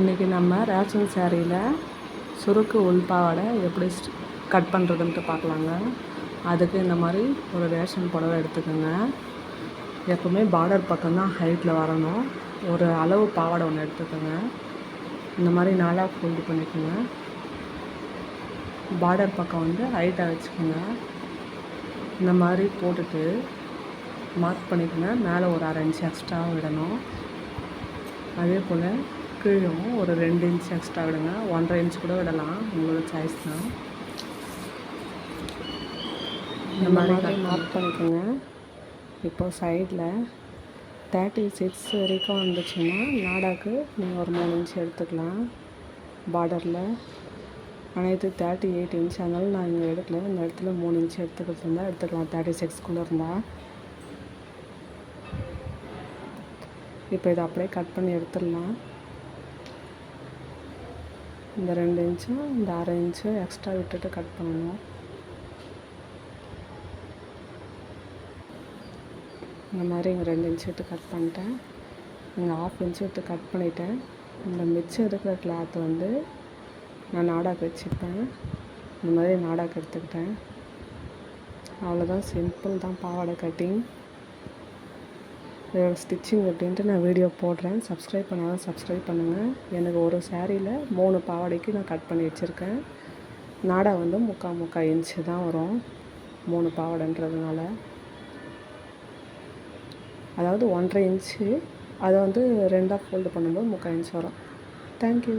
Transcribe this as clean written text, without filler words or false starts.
இன்றைக்கி நம்ம ரேஷன் சாரியில் சுருக்கு உள்பாவாடை எப்படி கட் பண்ணுறதுன்ட்டு பார்க்கலாங்க. அதுக்கு இந்த மாதிரி ஒரு ரேஷன் புடவை எடுத்துக்கோங்க. எப்போவுமே பார்டர் பக்கம்தான் ஹைட்டில் வரணும். ஒரு அளவு பாவாடை ஒன்று எடுத்துக்கோங்க. இந்த மாதிரி 4ஆக ஃபோல்டு பண்ணிக்கோங்க. பார்டர் பக்கம் வந்து ஹைட்டாக வச்சுக்கோங்க. இந்த மாதிரி போட்டுட்டு மார்க் பண்ணிக்கோங்க. மேலே ஒரு 1/2 இன்ச் எக்ஸ்ட்ரா விடணும். அதே போல் கீழும் ஒரு 2 இன்ச் எக்ஸ்ட்ரா விடுங்க. 1.5 இன்ச் கூட விடலாம், உங்களோட சாய்ஸ் தான். இந்த மாதிரி மார்க் பண்ணிக்கோங்க. இப்போ சைடில் 36 வரைக்கும் வந்துச்சுன்னா நாடாக்கு நீங்கள் ஒரு 3 இன்ச் எடுத்துக்கலாம். பார்டரில் அனைத்து 38 இன்ச், அதனால நான் இங்கே எடுக்கல. இந்த இடத்துல 3 இன்ச் எடுத்துக்கிட்டு இருந்தால் எடுத்துக்கலாம், 36குள்ளே இருந்தால். இப்போ இதை அப்படியே கட் பண்ணி எடுத்துடலாம். இந்த 2 இன்ச்சும் இந்த 1/2 இன்ச்சு எக்ஸ்ட்ரா விட்டுட்டு கட் பண்ணணும். இந்த மாதிரி இங்கே 2 இன்ச்சு விட்டு கட் பண்ணிட்டேன். இங்கே 1/2 இன்ச்சு விட்டு கட் பண்ணிவிட்டேன். இந்த மிச்சம் இருக்கிற கிளாத் வந்து நான் நாடாக்கு வச்சுப்பேன். இந்த மாதிரி நாடாக்கு எடுத்துக்கிட்டேன். அவ்வளோதான், சிம்பிள் தான் பாவாடை கட்டிங். இதோட ஸ்டிச்சிங் அப்படின்ட்டு நான் வீடியோ போடுறேன். சப்ஸ்கிரைப் பண்ணாலும் சப்ஸ்கிரைப் பண்ணுங்கள். எனக்கு ஒரு சாரியில் 3 பாவாடைக்கு நான் கட் பண்ணி வச்சுருக்கேன். நாடா வந்து 3/4 இன்ச்சு தான் வரும், 3 பாவாடைன்றதுனால. அதாவது 1.5 இன்ச்சு, அதை வந்து 2ஆக ஃபோல்டு பண்ணும்போது 3/4 இன்ச் வரும். தேங்க்யூ.